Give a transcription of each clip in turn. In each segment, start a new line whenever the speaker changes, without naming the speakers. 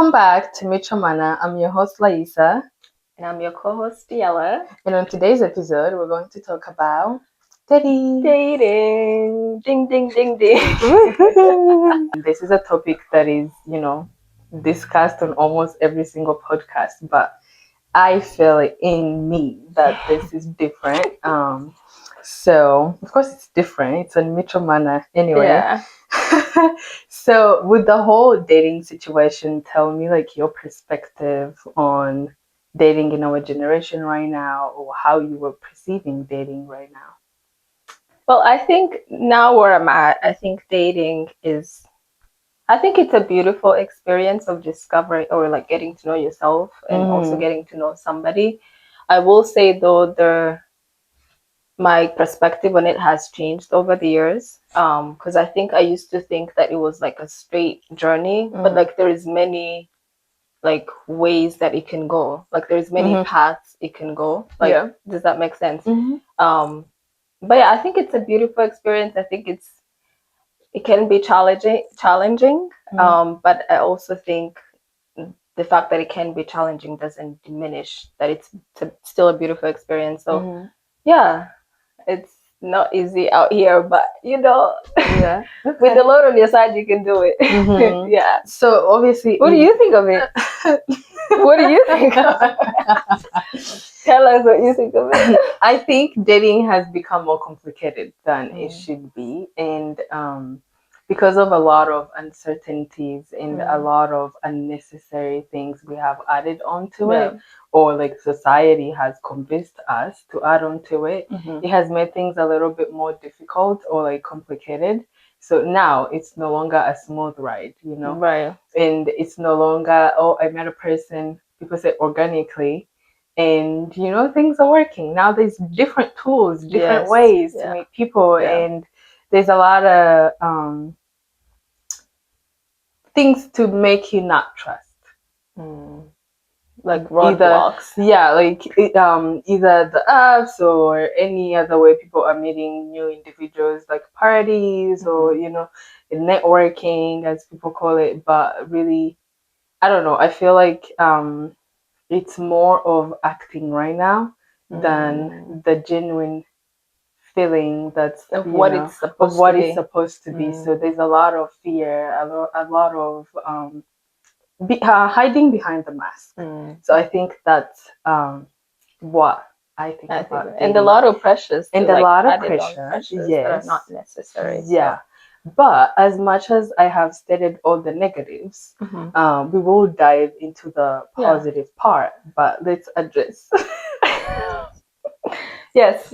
Welcome back to Michomana. I'm your host Laisa,
And I'm your co-host, Yella.
and on today's episode, we're going to talk about dating.
Dating. Ding, ding, ding, ding.
This is a topic that is, discussed on almost every single podcast, but I feel it in me that this is different. So of course it's different. It's on Michomana anyway.
Yeah.
So with the whole dating situation, tell me like your perspective on dating in our generation right now, or how you were perceiving dating right now.
Well, I think now where I'm at, I think I think it's a beautiful experience of discovery or like getting to know yourself and also getting to know somebody. I will say though, my perspective on it has changed over the years, because I think I used to think that it was like a straight journey, but like there is many like ways that it can go, like there's many paths it can go, like does that make sense? But yeah, I think it's a beautiful experience. I think it can be challenging, but I also think the fact that it can be challenging doesn't diminish that it's still a beautiful experience. So yeah, it's not easy out here, but
with
the Lord on your side, you can do it. Yeah.
So obviously,
what do you think of it? What do you think of it? Tell us what you think of it.
I think dating has become more complicated than it should be, and because of a lot of uncertainties and a lot of unnecessary things we have added onto it, or like society has convinced us to add onto it, it has made things a little bit more difficult or like complicated. So now it's no longer a smooth ride,
Right.
And it's no longer, oh, I met a person, people say organically, and things are working. Now there's different tools, different ways to meet people, and there's a lot of things to make you not trust.
Like roadblocks.
Either the apps or any other way people are meeting new individuals, like parties or networking, as people call it. But really, I don't know. I feel like it's more of acting right now than the genuine feeling that's
of what it's
supposed to be. So there's a lot of fear, a lot of hiding behind the mask. So I think that's what I think about dating.
And a lot of pressures,
and a lot of pressures
that are not necessary.
Yeah. But as much as I have stated all the negatives, we will dive into the positive part. But let's address
yes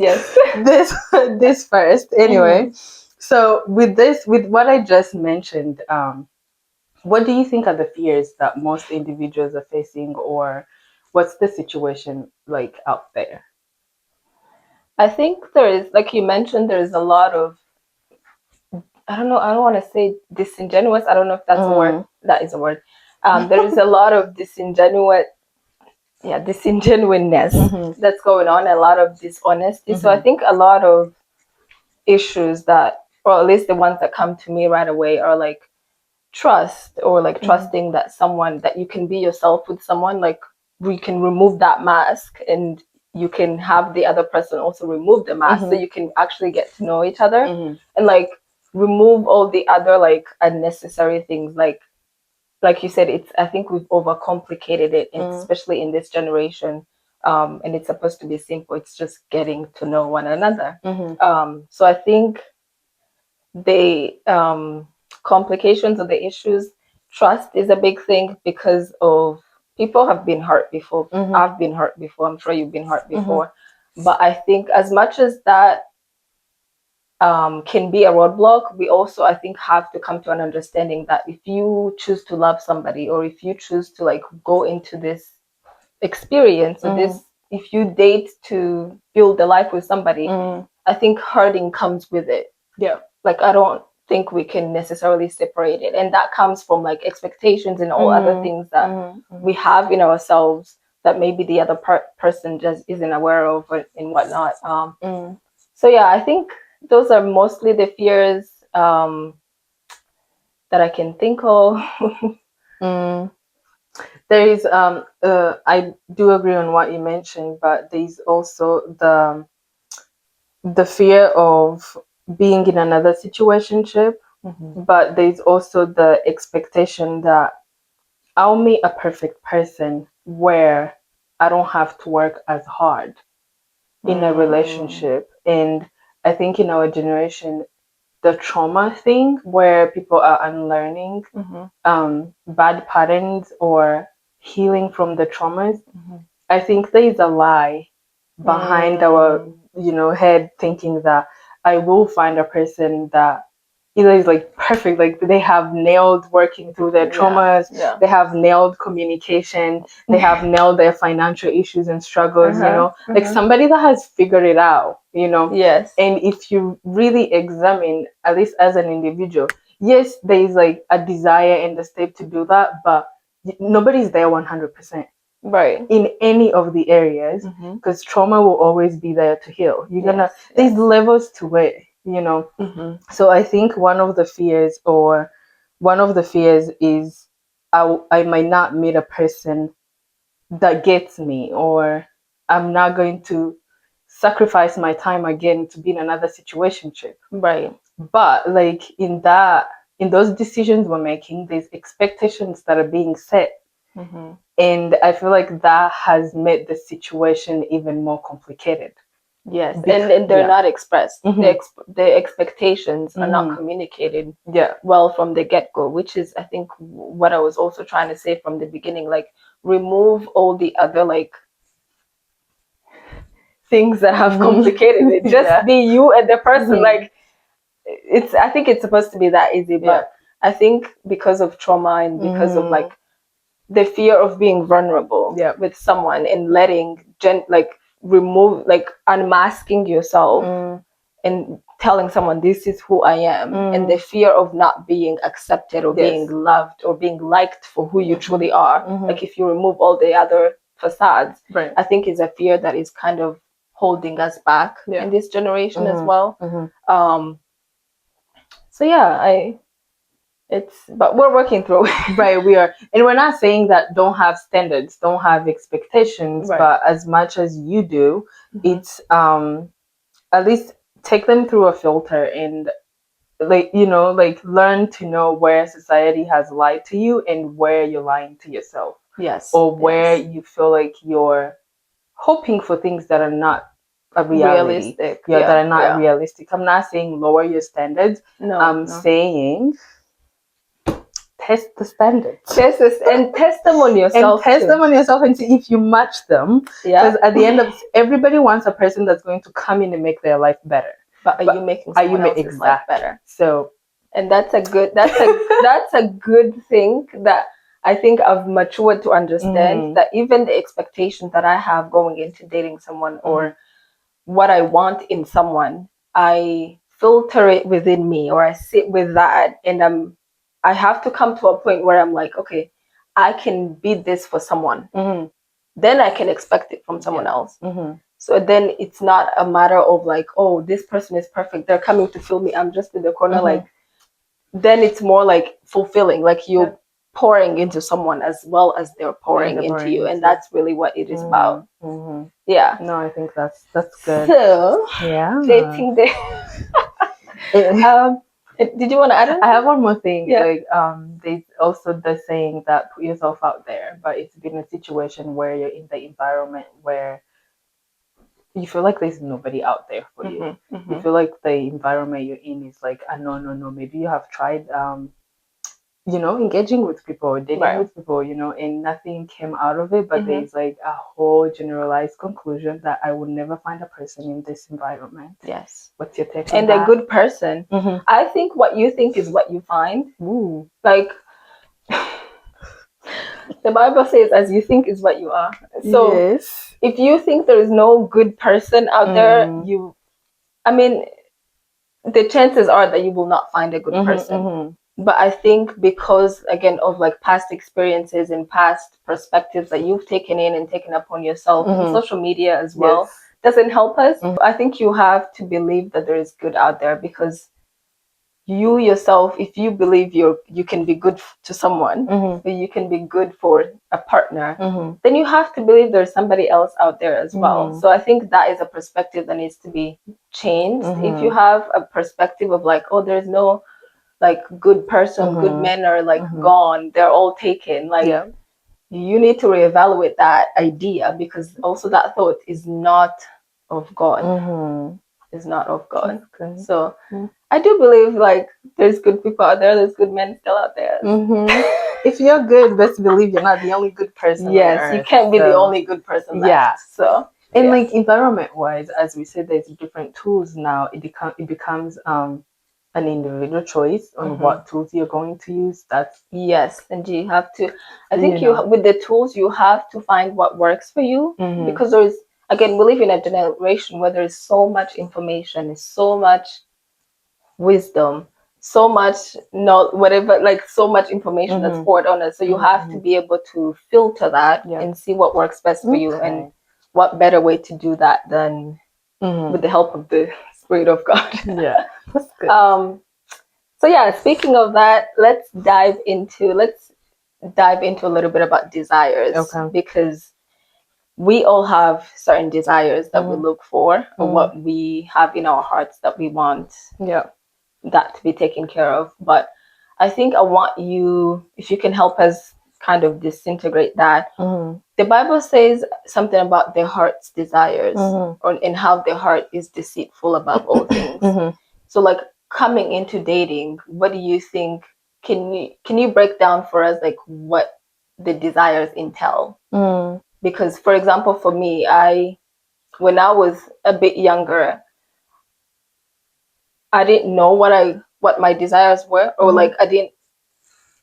this first. Anyway, so with what I just mentioned, what do you think are the fears that most individuals are facing, or what's the situation like out there?
I think there is, like you mentioned, there is a lot of, I don't want to say disingenuous. I don't know if that's a word. That is a word. There is a lot of disingenuousness that's going on, a lot of dishonesty. So I think a lot of issues that, or at least the ones that come to me right away, are like trust, or like trusting that someone, that you can be yourself with someone, like we can remove that mask and you can have the other person also remove the mask, so you can actually get to know each other, and like remove all the other like unnecessary things, like you said, I think we've overcomplicated it, especially in this generation, and it's supposed to be simple. It's just getting to know one another. So I think the complications of the issues, trust is a big thing, because of people have been hurt before. I've been hurt before. I'm sure you've been hurt before. But I think as much as that can be a roadblock, we also, I think, have to come to an understanding that if you choose to love somebody, or if you choose to like go into this experience, or this, if you date to build a life with somebody, I think hurting comes with it. Like I don't think we can necessarily separate it, and that comes from like expectations and all other things that we have in ourselves that maybe the other person just isn't aware of, and whatnot. So yeah, I think those are mostly the fears that I can think of.
There is I do agree on what you mentioned, but there's also the fear of being in another situationship, but there's also the expectation that I'll meet a perfect person where I don't have to work as hard in a relationship. And I think in our generation, the trauma thing where people are unlearning bad patterns or healing from the traumas, I think there is a lie behind our head thinking that I will find a person that either is like perfect, like they have nailed working through their traumas, they have nailed communication, they have nailed their financial issues and struggles, like somebody that has figured it out,
Yes.
And if you really examine, at least as an individual, yes, there is like a desire and the step to do that, but nobody's there 100%.
Right.
In any of the areas, because trauma will always be there to heal. You're gonna, there's levels to it, So I think one of the fears is I might not meet a person that gets me, or I'm not going to sacrifice my time again to be in another situationship.
Right.
But like in those decisions we're making, there's expectations that are being set. And I feel like that has made the situation even more complicated.
Yes, and they're not expressed. The expectations are not communicated well from the get-go, which is, I think, what I was also trying to say from the beginning. Like, remove all the other, like, things that have complicated it. Just be you and the person. Like, I think it's supposed to be that easy, but I think because of trauma and because of, like, the fear of being vulnerable with someone and letting remove, like, unmasking yourself and telling someone this is who I am, and the fear of not being accepted or being loved or being liked for who you truly are. Like, if you remove all the other facades, I think is a fear that is kind of holding us back in this generation as well. So yeah, but we're working through it.
Right, we are. And we're not saying that don't have standards, don't have expectations, but as much as you do, it's at least take them through a filter and like learn to know where society has lied to you and where you're lying to yourself. Or where you feel like you're hoping for things that are not a reality.
Realistic.
That are not realistic. I'm not saying lower your standards. I'm saying test the standards.
And test them on yourself.
And see if you match them. Because at the end of everybody wants a person that's going to come in and make their life better.
But are you making someone else's life better?
So,
and that's a good thing that I think I've matured to understand, that even the expectations that I have going into dating someone or what I want in someone, I filter it within me, or I sit with that, and I have to come to a point where I'm like, okay, I can be this for someone. Then I can expect it from someone else. So then it's not a matter of like, oh, this person is perfect, they're coming to fill me, I'm just in the corner. Like, then it's more like fulfilling, like you're pouring into someone as well as they're pouring into you, and that's really what it is about. Yeah.
No, I think that's good.
So dating day. Did you want to add anything?
I have one more thing. Like, there's also the saying that put yourself out there, but it's been a situation where you're in the environment where you feel like there's nobody out there for you. You feel like the environment you're in is like a no. Maybe you have tried engaging with people or dating with people, and nothing came out of it, but there's like a whole generalized conclusion that I would never find a person in this environment.
Yes.
What's your take on
and
that?
A good person. I think what you think is what you find.
Ooh.
Like, the Bible says, as you think is what you are. So if you think there is no good person out there, the chances are that you will not find a good person. But I think because, again, of like past experiences and past perspectives that you've taken in and taken upon yourself, and social media as well doesn't help us. I think you have to believe that there is good out there, because you yourself, if you believe you can be good to someone, you can be good for a partner, then you have to believe there's somebody else out there as well. So I think that is a perspective that needs to be changed. If you have a perspective of like, oh, there's no like good person, good men are like gone, they're all taken, like you need to reevaluate that idea, because also that thought is not of God. Is not of God. So I do believe like there's good people out there, there's good men still out there.
If you're good, best believe you're not the only good person.
Yes, you can't be the only good person left.
Yeah.
So
and like environment wise, as we said, there's different tools now. It becomes an individual choice on what tools you're going to use. That's
yes, and you have to. I think you with the tools you have to find what works for you, because there's, again, we live in a generation where there's so much information, so much wisdom, so much whatever, like so much information that's poured on us. So you have to be able to filter that and see what works best for you, and what better way to do that than with the help of the Spirit of God.
Yeah, that's good.
So yeah, speaking of that, let's dive into a little bit about desires.
Okay.
Because we all have certain desires that we look for, or what we have in our hearts that we want that to be taken care of. But I think I want you, if you can help us kind of disintegrate that. The Bible says something about the heart's desires, and how the heart is deceitful above all things. So like, coming into dating, what do you think? Can you break down for us like what the desires entail? Because, for example, for me, when I was a bit younger, I didn't know what my desires were, or like I didn't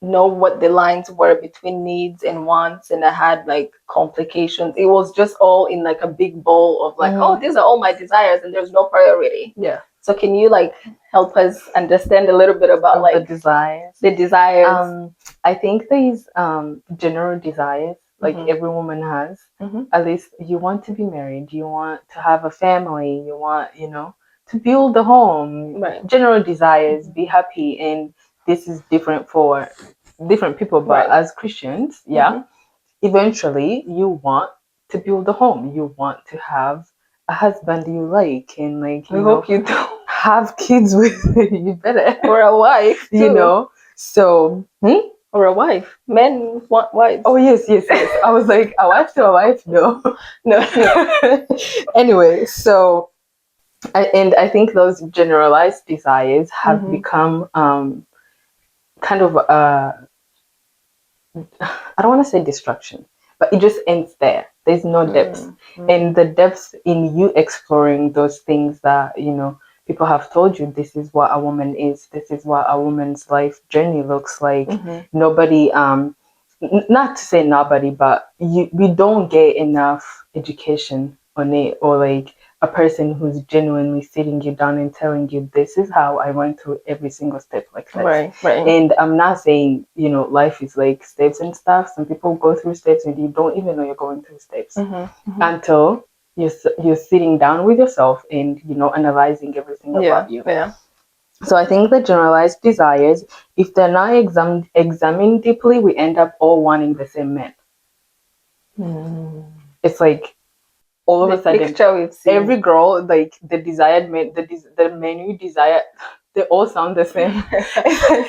know what the lines were between needs and wants, and I had like complications. It was just all in like a big bowl of like, oh, these are all my desires, and there's no priority.
Yeah.
So can you like help us understand a little bit about like
the desires? I think these general desires, like every woman has. At least you want to be married, you want to have a family, you want, to build a home. General desires, be happy. And this is different for different people, but as Christians, eventually you want to build a home, you want to have a husband you like, and like
hope you do
have kids with you better,
or a wife too.
So
or a wife. Men want wives.
Oh yes. I was like, a wife to a wife? No. Anyway, so I think those generalized desires have become kind of I don't want to say destruction, but it just ends there. There's no depth. And the depth in you exploring those things that, people have told you, this is what a woman is, this is what a woman's life journey looks like. Nobody, not to say nobody, but we don't get enough education on it, or like a person who's genuinely sitting you down and telling you, this is how I went through every single step like this.
Right.
And I'm not saying, life is like steps and stuff. Some people go through steps and you don't even know you're going through steps until you're sitting down with yourself and, analyzing everything about you. So I think the generalized desires, if they're not examined deeply, we end up all wanting the same man. It's like, all of a sudden, every girl, like the desired man, the men you desire, they all sound the same.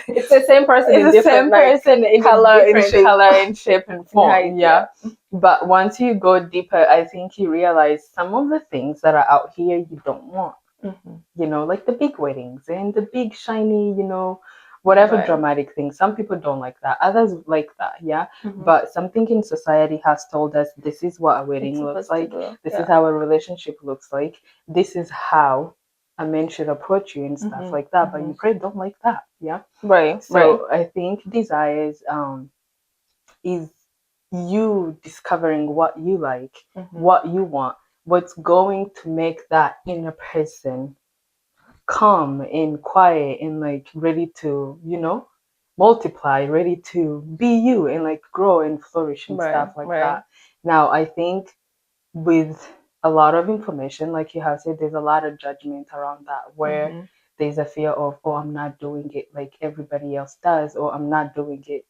It's the same person.
It's the same person in color, and shape and form. Yeah. But once you go deeper, I think you realize some of the things that are out here you don't want. Like the big weddings and the big shiny, whatever dramatic thing. Some people don't like that. Others like that, yeah. But something in society has told us, this is what a wedding looks like. This is how a relationship looks like. This is how a man should approach you and stuff like that. But you probably don't like that, yeah. So I think desires is you discovering what you like, what you want, what's going to make that inner person calm and quiet and like ready to, multiply, ready to be you and like grow and flourish and stuff like that. Now, I think with a lot of information, like you have said, there's a lot of judgment around that, where there's a fear of, oh, I'm not doing it like everybody else does, or I'm not doing it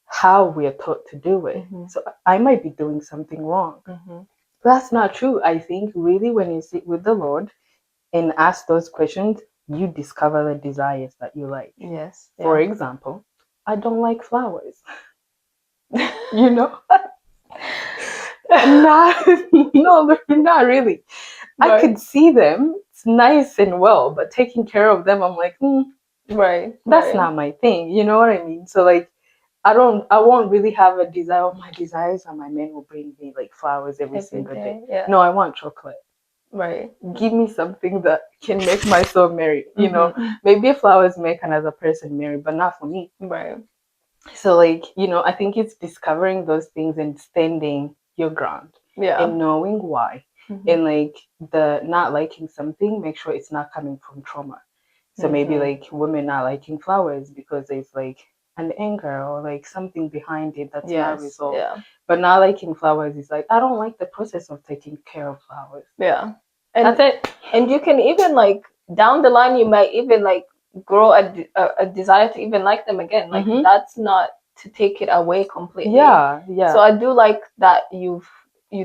how we're taught to do it. So I might be doing something wrong. That's not true. I think really when you sit with the Lord and ask those questions, you discover the desires that you like.
Yes.
For example, I don't like flowers. You know? No, not really. I could see them. It's nice and well, but taking care of them, I'm like, that's not my thing. You know what I mean? So like, I won't really have a desire. Oh, my desires and my men will bring me like flowers every single day.
Yeah.
No, I want chocolate.
Right.
Give me something that can make my soul merry. You know, maybe flowers make another person merry, but not for me.
Right.
So like, you know, I think it's discovering those things and standing your ground.
Yeah.
And knowing why. And like the not liking something, make sure it's not coming from trauma. So maybe like women not liking flowers because there's like an anger or like something behind it that's not resolved.
Yeah.
But not liking flowers is like, I don't like the process of taking care of flowers.
Yeah. And
that's it.
And you can even like down the line, you might even like grow a desire to even like them again. Like that's not to take it away completely.
Yeah.
So I do like that you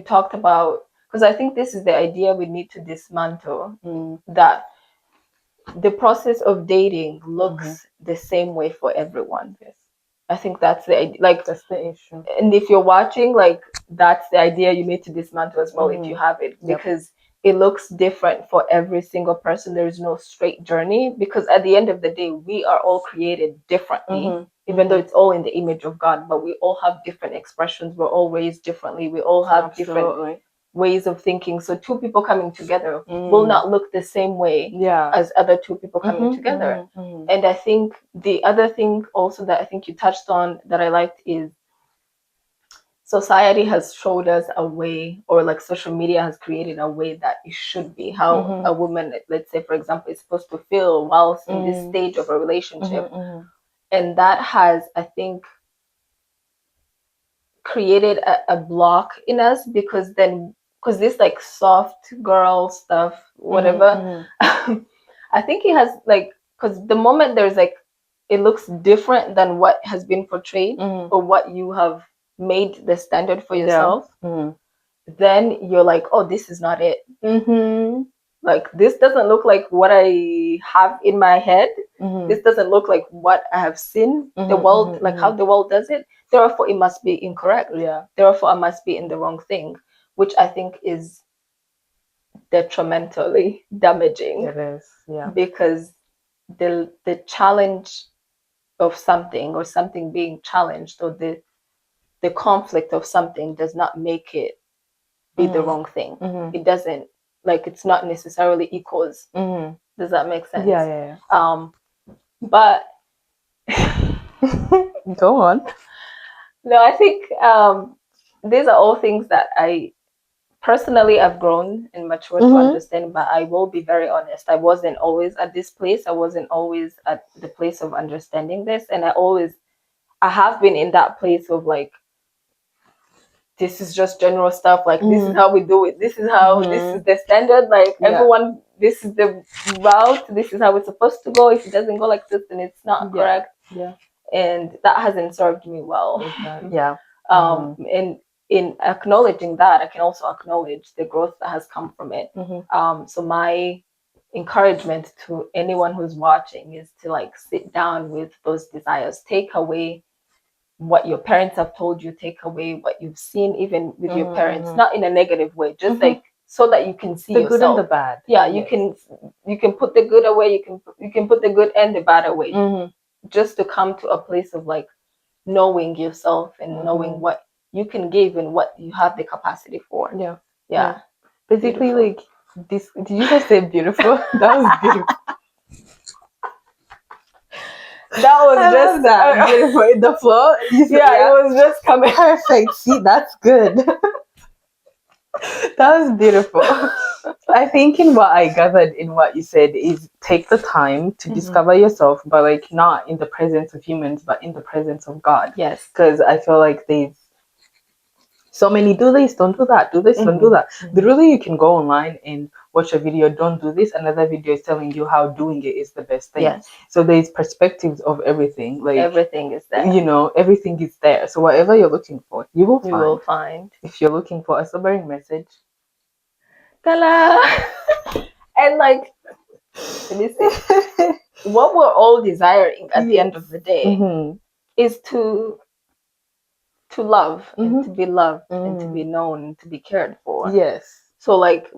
talked about, because I think this is the idea we need to dismantle, that the process of dating looks the same way for everyone. Yes. I think that's the idea. Like,
that's the issue.
And if you're watching, like, that's the idea you need to dismantle as well if you have it, because it looks different for every single person. There's no straight journey, because at the end of the day, we are all created differently, even though it's all in the image of God, but we all have different expressions. We're all raised differently. We all have different ways of thinking. So two people coming together will not look the same way as other two people coming together. And I think the other thing also that I think you touched on that I liked is society has showed us a way, or like social media has created a way that it should be, how a woman, let's say for example, is supposed to feel whilst in this stage of a relationship. And that has, I think, created a block in us, because this like soft girl stuff, whatever, I think it has like, because the moment there's like, it looks different than what has been portrayed or what you have made the standard for yourself, then you're like, oh, this is not it. Like, this doesn't look like what I have in my head. This doesn't look like what I have seen the world, like how the world does it. Therefore, it must be incorrect. Therefore, I must be in the wrong thing, which I think is detrimentally damaging.
It is,
because the challenge of something, or something being challenged, or the conflict of something does not make it be the wrong thing. It doesn't, like, it's not necessarily equals. Does that make sense?
Yeah.
But
go on.
No, I think these are all things that I personally have grown and matured to understand. But I will be very honest, I wasn't always at this place. I wasn't always at the place of understanding this. And I have been in that place of like, this is just general stuff. Like, this is how we do it. This is how, this is the standard. Like, everyone, this is the route. This is how it's supposed to go. If it doesn't go like this, then it's not correct. And that hasn't served me well. And in acknowledging that, I can also acknowledge the growth that has come from it. So my encouragement to anyone who's watching is to like sit down with those desires, take away what your parents have told you, take away what you've seen even with your parents, not in a negative way, just like so that you can see
the
yourself.
good and the bad.
You can put the good away, you can put the good and the bad away, just to come to a place of like knowing yourself and knowing what you can give and what you have the capacity for.
Basically, beautiful. Like this, did you just say beautiful? That was beautiful.
That was just
that beautiful in the flow.
It was just coming
perfect. See, that's good. That was beautiful. I think in what I gathered in what you said is take the time to discover yourself, but like not in the presence of humans, but in the presence of God.
Yes.
Because I feel like there's so many do this, don't do that, do this, don't do that. Literally, you can go online and watch a video, don't do this, another video is telling you how doing it is the best thing.
Yes.
So there's perspectives of everything. Like
Everything is there.
You know, everything is there. So whatever you're looking for, you will find.
You will find.
If you're looking for a sobering message,
Ta-la! And like, let me see. What we're all desiring at the end of the day is to love and to be loved and to be known and to be cared for.
Yes.
So like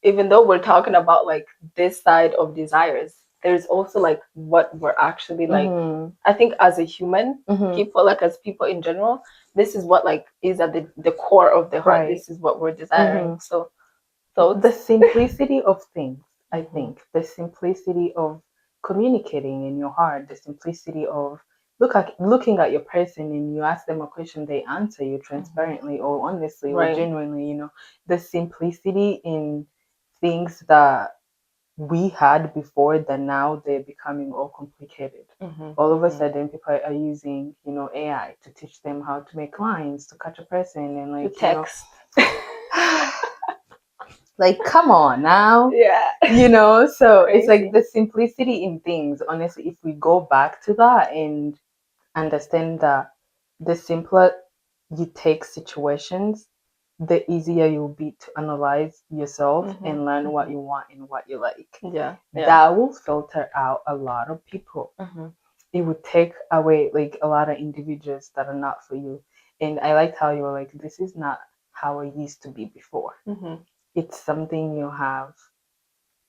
even though we're talking about like this side of desires, there's also like what we're actually like. I think as a human, people, like as people in general, this is what like is at the core of the heart. Right. This is what we're desiring. So
the simplicity of things, I think, the simplicity of communicating in your heart, the simplicity of looking at your person and you ask them a question, they answer you transparently or honestly or genuinely, you know, the simplicity in things that we had before that now they're becoming all complicated. All of a sudden people are using, you know, AI to teach them how to make lines, to catch a person and like
to text.
Like, come on now.
Yeah.
You know, so crazy. It's like the simplicity in things. Honestly, if we go back to that and understand that the simpler you take situations, the easier you'll be to analyze yourself and learn what you want and what you like.
Yeah.
That will filter out a lot of people. It would take away like a lot of individuals that are not for you. And I liked how you were like, this is not how I used to be before. It's something you have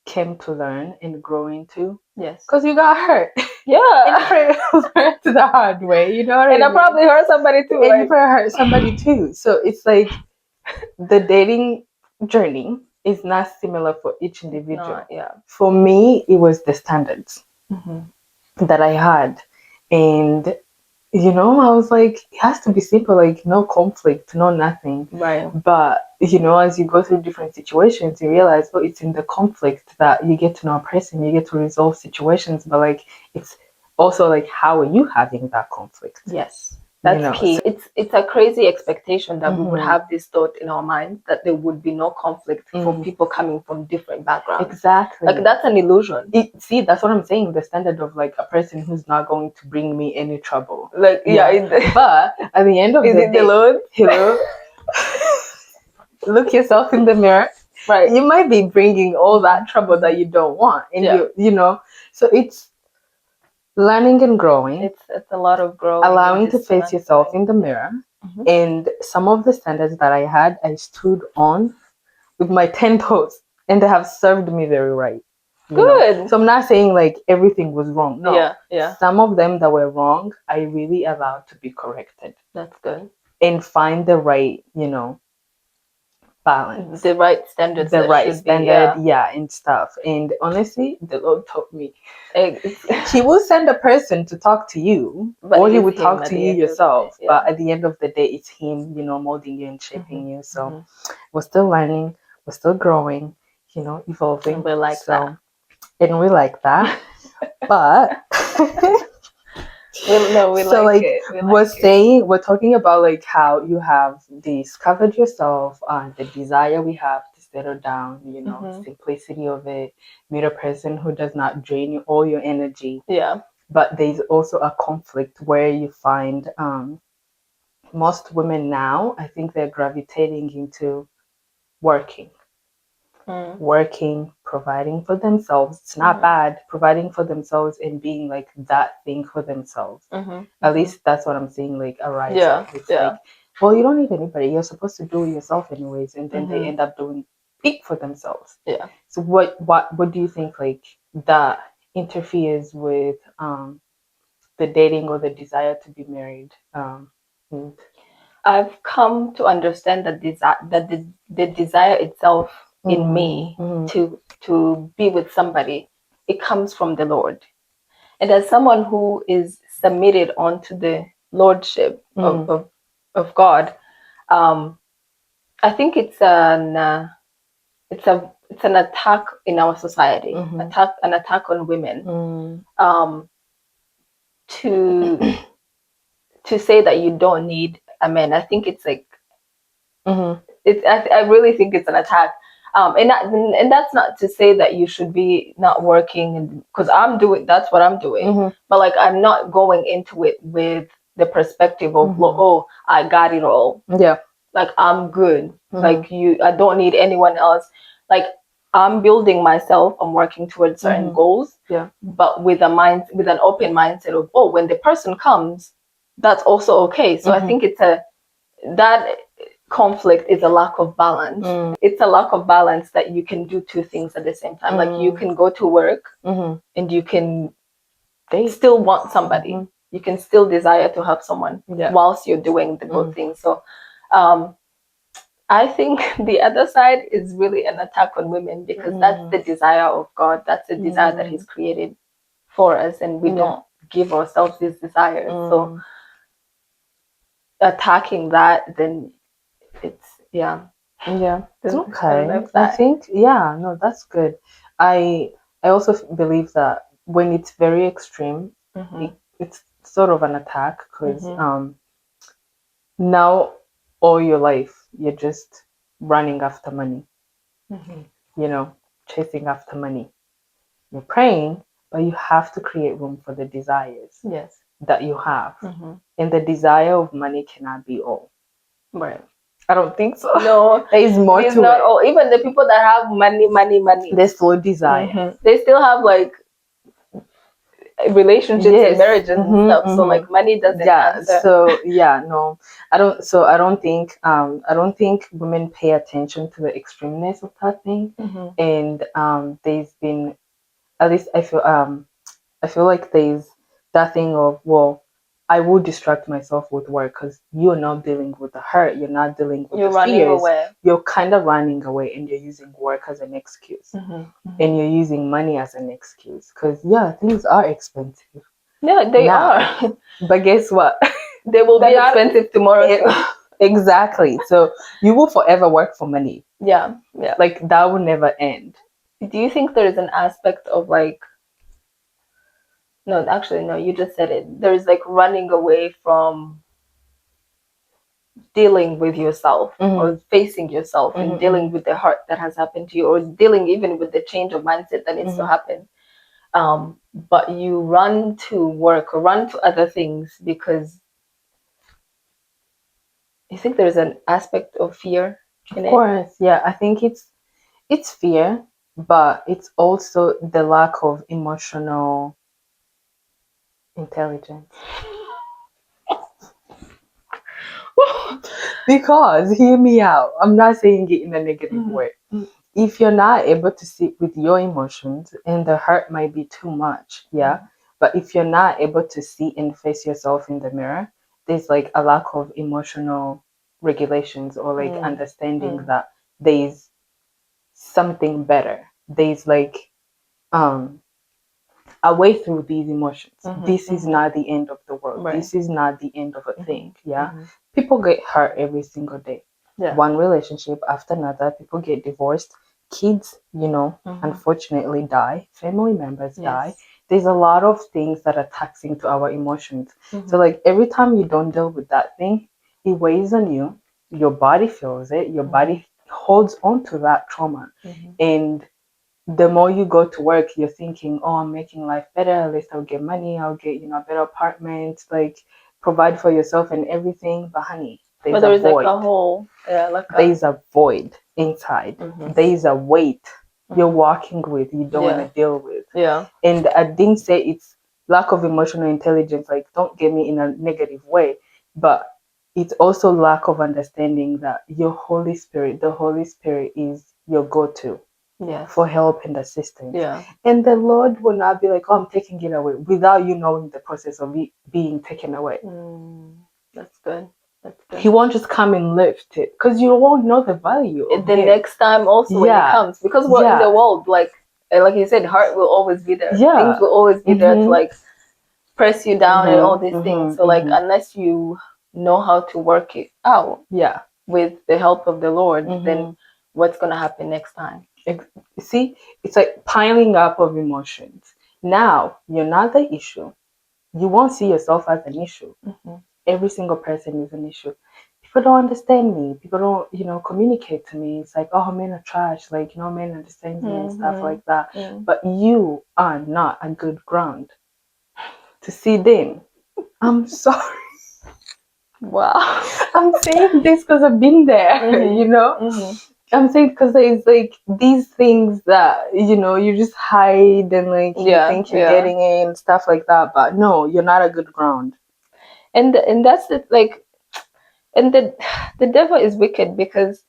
came to learn and grow into.
Yes.
Because you got hurt.
Yeah.
And you probably hurt the hard way, you know what I mean?
And I probably hurt somebody too.
And you probably hurt somebody too. So it's like the dating journey is not similar for each individual. For me, it was the standards that I had. And you know, I was like, it has to be simple, like no conflict, no nothing.
Right.
But, you know, as you go through different situations, you realize, oh, it's in the conflict that you get to know a person, you get to resolve situations. But like, it's also like, how are you having that conflict?
Yes. That's key. So it's a crazy expectation that we would have this thought in our minds that there would be no conflict for people coming from different backgrounds.
Exactly.
Like that's an illusion.
See, that's what I'm saying. The standard of like a person who's not going to bring me any trouble.
Like
but at the end of the day, hello, look yourself in the mirror.
Right.
You might be bringing all that trouble that you don't want, and you know. So it's learning and growing.
It's a lot of growing.
Allowing to face yourself in the mirror. And some of the standards that I had, I stood on with my 10 toes, and they have served me very right.
Good.
Know? So I'm not saying like everything was wrong. No.
Yeah.
Some of them that were wrong, I really allowed to be corrected.
That's good.
And find the right, you know, balance,
the right standards,
the right standard, and stuff. And honestly, the Lord taught me. He will send a person to talk to you, or he will talk to you yourself. But at the end of the day, it's him, you know, molding you and shaping you. So we're still learning, we're still growing, you know, evolving.
And we like that.
And we like that. But we're talking about like how you have discovered yourself, the desire we have to settle down, you know, simplicity of it, meet a person who does not drain you all your energy.
Yeah.
But there's also a conflict where you find most women now, I think they're gravitating into working. Working, providing for themselves. It's not bad, providing for themselves and being like that thing for themselves. At least that's what I'm seeing, like a rise up. It's like, well, you don't need anybody. You're supposed to do it yourself anyways, and then they end up doing it for themselves.
Yeah.
So what do you think like that interferes with the dating or the desire to be married?
I've come to understand that the desire itself in me to be with somebody, it comes from the Lord. And as someone who is submitted onto the lordship of God, I think it's an attack in our society, an attack on women, to say that you don't need a man. I think it's like I really think it's an attack. And that's not to say that you should be not working, because that's what I'm doing. But like, I'm not going into it with the perspective of, oh, I got it all.
Yeah.
Like, I'm good. Like, I don't need anyone else. Like, I'm building myself. I'm working towards certain goals.
Yeah.
But with an open mindset of, oh, when the person comes, that's also okay. So I think that conflict is a lack of balance. It's a lack of balance that you can do two things at the same time. Like, you can go to work and you can still want somebody. You can still desire to have someone whilst you're doing the good things. So I think the other side is really an attack on women, because that's the desire of God. That's the desire that He's created for us, and we don't give ourselves these desires. So attacking that, then it's
It's okay. I think no, that's good. I also believe that when it's very extreme, it's sort of an attack, because now all your life you're just running after money, chasing after money. You're praying, but you have to create room for the desires that you have, and the desire of money cannot be all.
Right.
I don't think so.
No,
there is more
it's
to
not
it.
all. Even the people that have money,
they still desire.
They still have like relationships and marriages and stuff. So like, money doesn't answer.
So no, I don't think women pay attention to the extremeness of that thing. And there's been, at least I feel like there's that thing of, well, I will distract myself with work, because you're not dealing with the hurt, you're not dealing with the fears. You're kind of running away, and you're using work as an excuse, and you're using money as an excuse, because things are expensive.
Yeah, they are.
But guess what?
They will be expensive tomorrow.
Exactly. So you will forever work for money.
Yeah.
Like, that will never end.
Do you think there is an aspect of like, no, actually, no, you just said it. There's like running away from dealing with yourself, or facing yourself, and dealing with the hurt that has happened to you, or dealing even with the change of mindset that needs to happen. But you run to work or run to other things because you think there's an aspect of fear in it?
Of course, yeah. I think it's fear, but it's also the lack of emotional intelligence. Because, hear me out, I'm not saying it in a negative way. If you're not able to sit with your emotions, and the hurt might be too much, but if you're not able to see and face yourself in the mirror, there's like a lack of emotional regulations, or like understanding that there's something better. There's like a way through these emotions. This is not the end of the world. Right. This is not the end of a thing. People get hurt every single day. One relationship after another. People get divorced. Kids, unfortunately die. Family members die. There's a lot of things that are taxing to our emotions. So like, every time you don't deal with that thing, it weighs on you. Your body feels it. Your body holds on to that trauma. And the more you go to work, you're thinking, oh, I'm making life better. At least I'll get money. I'll get, a better apartment, like provide for yourself and everything. But honey, there's a void. Like a hole. There's a void inside. There's a weight you're walking with, you don't want to deal with. And I didn't say it's lack of emotional intelligence. Like, don't get me in a negative way, but it's also lack of understanding that the Holy Spirit is your go-to. For help and assistance. And the Lord will not be like, oh, I'm taking it away, without you knowing the process of it being taken away.
That's good.
He won't just come and lift it, because you won't know the value of
the next time also when it comes, because we're in the world, like you said, heart will always be there. Things will always be there to like press you down and all these things. So like, unless you know how to work it out with the help of the Lord, then what's going to happen next time?
See, it's like piling up of emotions. Now, you're not the issue. You won't see yourself as an issue. Every single person is an issue. people don't understand me. People don't, communicate to me. It's like, oh, men are trash. Like, men understand me and stuff like that. But you are not a good ground to see them. I'm sorry.
Wow.
I'm saying this because I've been there, I'm saying because it's like these things that, you just hide and like you think you're getting in, stuff like that. But no, you're not a good ground.
And that's the like, and the devil is wicked because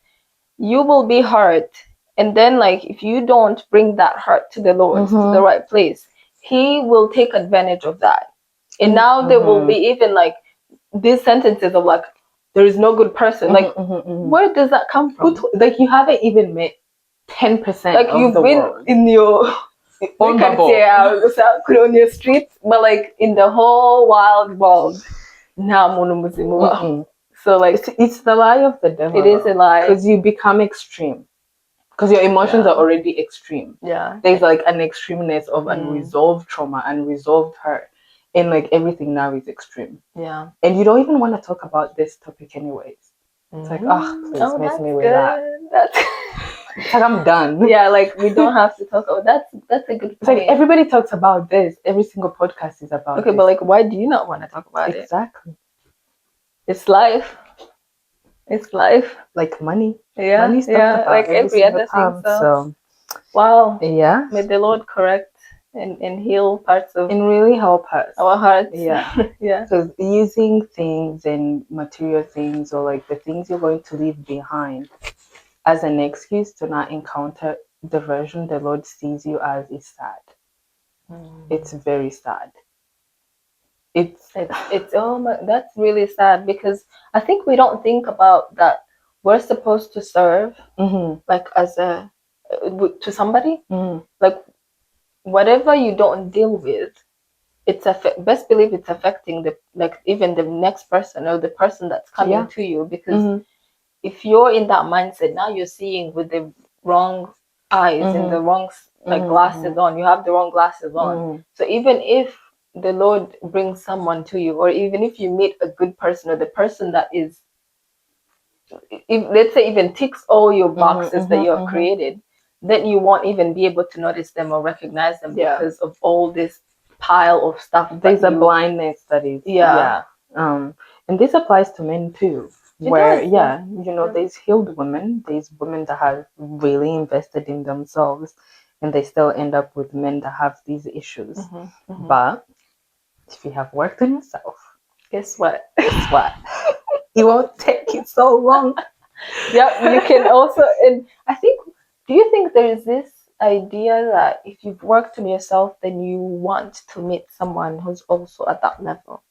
you will be hurt, and then like if you don't bring that hurt to the Lord, to the right place, he will take advantage of that. And now there will be even like these sentences of like, there is no good person. Like, where does that come from?
Like, you haven't even met 10%
like
of
you've
the
been
world.
in your
On bubble.
on your streets, but like in the whole wild world. So like
it's the lie of the devil.
It is a lie.
Because you become extreme. Because your emotions are already extreme.
Yeah.
There's like an extremeness of unresolved trauma, unresolved hurt. And like everything now is extreme.
Yeah.
And you don't even want to talk about this topic anyways. It's like, please mess me with that. It's like, I'm done.
Yeah, like we don't have to talk about that's a good point.
It's like everybody talks about this. Every single podcast is about
this. But like, why do you not want to talk about it?
Exactly.
It's life. It's life.
Like money.
Yeah.
Money's talked about
like every other thing. So wow.
Yeah.
May the Lord correct and heal parts of
and really help us.
Our hearts.
Yeah.
Yeah.
Because using things and material things or like the things you're going to leave behind as an excuse to not encounter the version the Lord sees you as is sad. It's very sad. It's
that's really sad because I think we don't think about that we're supposed to serve like as a to somebody like whatever you don't deal with, it's best believe it's affecting the like even the next person or the person that's coming to you, because if you're in that mindset, now you're seeing with the wrong eyes and the wrong like glasses on. You have the wrong glasses on. So even if the Lord brings someone to you, or even if you meet a good person or the person that is, if let's say even ticks all your boxes that you have created, then you won't even be able to notice them or recognize them because of all this pile of stuff.
There's a blindness that is and this applies to men too. There's healed women, there's women that have really invested in themselves and they still end up with men that have these issues. But if you have worked on yourself,
guess what?
It won't take you so long.
Yeah, you can also, and I think, do you think there is this idea that if you've worked on yourself, then you want to meet someone who's also at that level?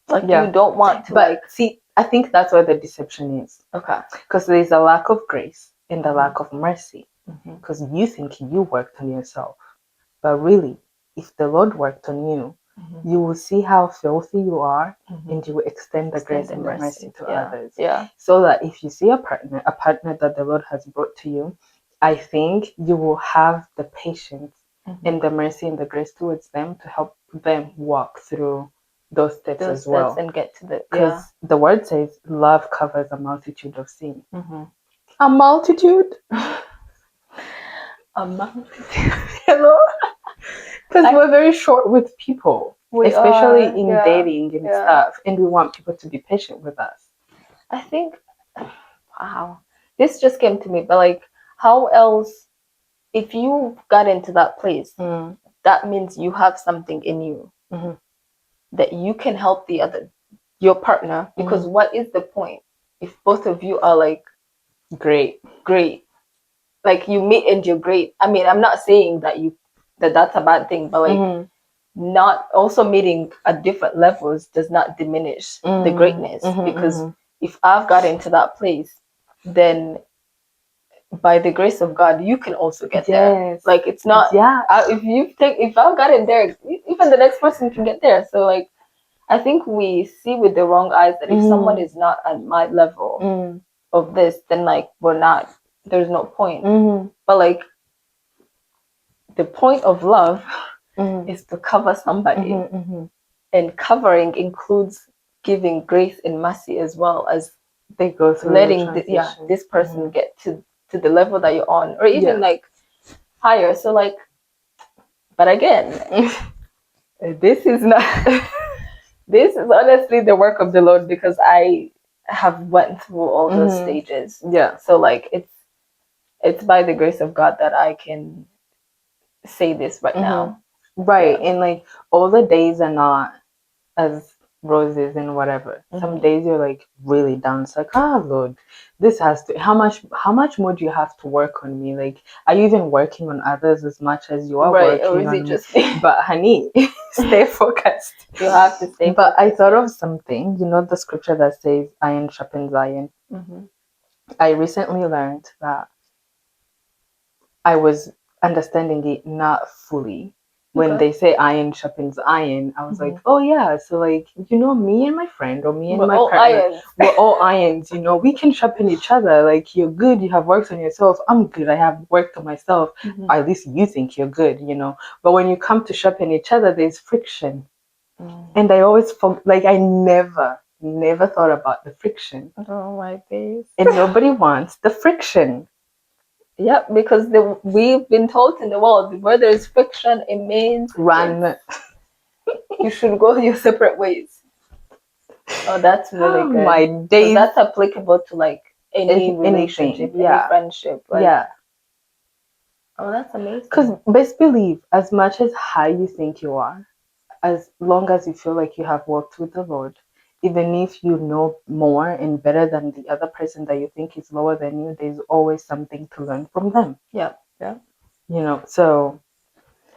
Like you don't want to,
but see, I think that's where the deception is.
Okay.
Because there's a lack of grace and a lack of mercy. Because you think you worked on yourself. But really, if the Lord worked on you, you will see how filthy you are and you will extend the grace and the mercy to others.
Yeah.
So that if you see a partner that the Lord has brought to you, I think you will have the patience and the mercy and the grace towards them to help them walk through those steps as well,
and get to the,
because the word says love covers a multitude of sin. A multitude. A multitude. Hello. Because we're very short with people, especially in dating and stuff, and we want people to be patient with us.
I think, wow, this just came to me, but like, how else, if you got into that place, that means you have something in you that you can help your partner, because what is the point if both of you are like great, like you meet and you're great? I mean, I'm not saying that that's a bad thing, but like not also meeting at different levels does not diminish the greatness, because if I've got into that place, then by the grace of God, you can also get there. Like it's not if I've got in there, even the next person can get there. So like, I think we see with the wrong eyes that if someone is not at my level of this, then like there's no point. But like, the point of love is to cover somebody, and covering includes giving grace and mercy as well as
they go through
letting this person
Mm-hmm.
get to the level that you're on, or even
Yeah.
like higher. So like, but again, this is not this is honestly the work of the Lord, because I have went through all those
Mm-hmm.
stages.
Yeah.
So like it's by the grace of God that I can say this right now.
Right.
Yeah.
And like all the days are not as roses and whatever. Some days you're like really down. It's like, ah, Lord, this has to, how much more do you have to work on me? Like, are you even working on others as much as you are
Right, or
working
is
on
it
me?
just me?
But honey, stay focused.
You have to stay
But I
focused.
thought of something, you know, the scripture that says iron sharpens iron. I recently learned that I was understanding it not fully. When
Okay.
they say iron sharpens iron, I was like, oh yeah, so like, you know, me and my friend or me and
We're
my
all
partner,
irons.
we're all irons, you know, we can sharpen each other. Like, you're good, you have worked on yourself. I'm good, I have worked on myself. At least you think you're good, you know. But when you come to sharpen each other, there's friction. And I always, like, I never thought about the friction.
Oh my days.
And nobody wants the friction.
Yep, because we've been told in the world where there's friction, it means
Run.
you should go your separate ways. Oh, that's really
Oh,
good.
my
So
days.
that's applicable to like any relationship,
Anything, yeah.
any friendship. Like,
yeah.
oh, that's amazing.
Because best believe, as much as high you think you are, as long as you feel like you have worked with the Lord, even if you know more and better than the other person that you think is lower than you, there's always something to learn from them.
Yeah.
You know, so.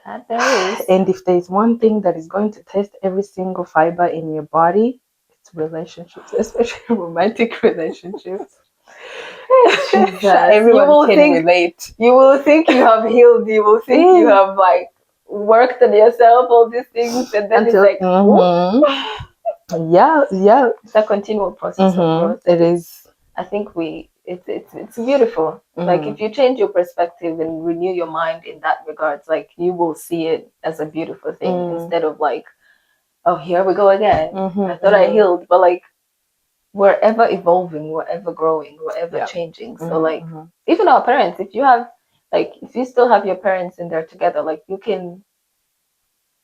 That there is.
And if there's one thing that is going to test every single fiber in your body, it's relationships, especially romantic relationships.
Jesus.
Everyone can relate.
You will think you have healed. You will think you have like worked on yourself, all these things, and then
Until,
it's like,
yeah.
It's a continual process of growth.
It is.
I think it's beautiful. Like if you change your perspective and renew your mind in that regards, like you will see it as a beautiful thing instead of like, oh, here we go again. I thought I healed, but like we're ever evolving, we're ever growing, we're ever changing. So like even our parents, if you still have your parents in there together, like you can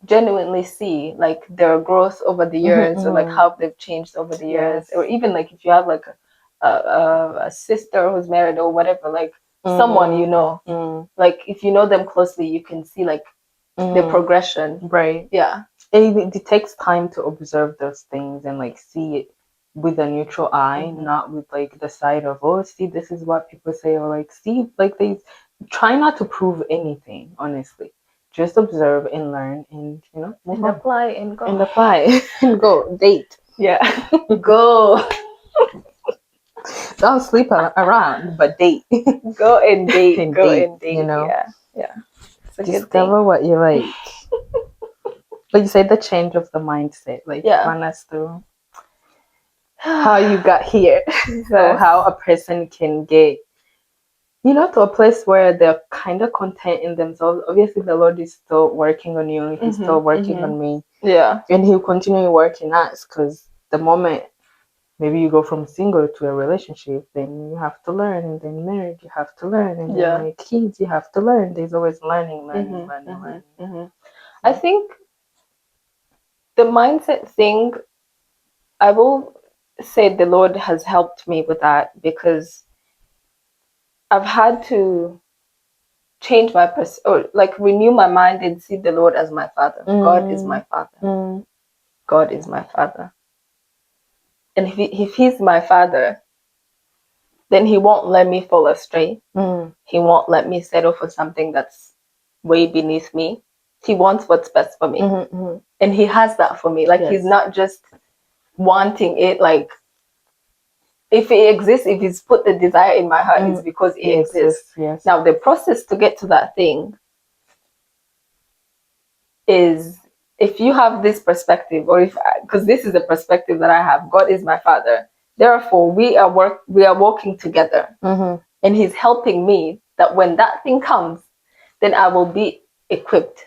genuinely see like their growth over the years, or like how they've changed over the years, or even like if you have like a sister who's married or whatever, like someone you know, like if you know them closely, you can see like the progression.
Right.
Yeah.
It takes time to observe those things and like see it with a neutral eye, not with like the side of, oh, see, this is what people say, or like, see, like they try not to prove anything, honestly. Just observe and learn and, you know, move
And
on.
apply and go.
And apply and go date.
Yeah. Go.
Don't sleep around, but date.
Go and date.
And
Go
date,
and date.
you know.
Yeah. It's a good
Discover
thing.
what you like. Like you said, the change of the mindset. Like run us through how you got here. So how a person can get, you know, to a place where they're kind of content in themselves. Obviously, the Lord is still working on you. He's still working on me.
Yeah.
And He'll continue working us, because the moment maybe you go from single to a relationship, then you have to learn, and then marriage, you have to learn, and then like kids, you have to learn. There's always learning.
I think the mindset thing, I will say the Lord has helped me with that, because I've had to change my or like renew my mind and see the Lord as my Father. God is my Father. God is my Father. And if He's my Father, then He won't let me fall astray. He won't let me settle for something that's way beneath me. He wants what's best for me. And He has that for me. Like He's not just wanting it, like if it exists, if He's put the desire in my heart, it's because it exists.
Yes.
Now the process to get to that thing is, if you have this perspective, or because this is the perspective that I have, God is my Father. Therefore, we are walking together, and He's helping me. That when that thing comes, then I will be equipped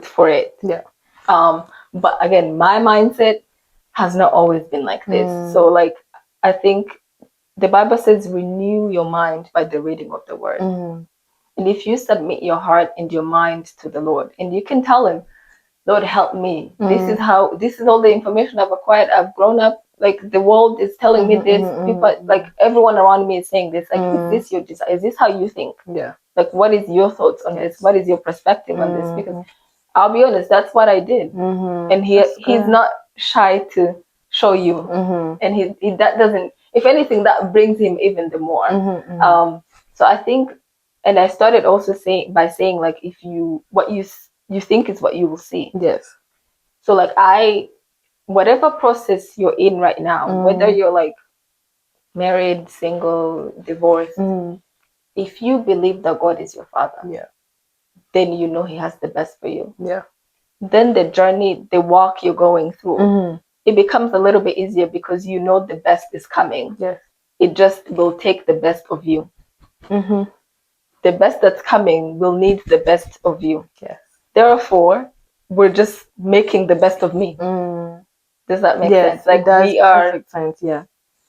for it.
Yeah.
But again, my mindset has not always been like this. So like I think the Bible says renew your mind by the reading of the word. And if you submit your heart and your mind to the Lord, and you can tell him, Lord, help me. This is all the information I've acquired. I've grown up, like the world is telling me this. People, like everyone around me is saying this. Like, is this your desire? Is this how you think?
Yeah.
Like, what is your thoughts on this? What is your perspective on this? Because I'll be honest, that's what I did. And he's not shy to show you. And he that doesn't, if anything, that brings him even the more. So I think, and I started also saying like, if what you think is what you will see.
Yes.
So like whatever process you're in right now, whether you're like married, single, divorced, if you believe that God is your father, then you know he has the best for you.
Yeah.
Then the journey, the walk you're going through, it becomes a little bit easier because you know the best is coming.
Yes.
It just will take the best of you. The best that's coming will need the best of you.
Yes.
Therefore, we're just making the best of me. Does that make sense?
Like we are perfect sense,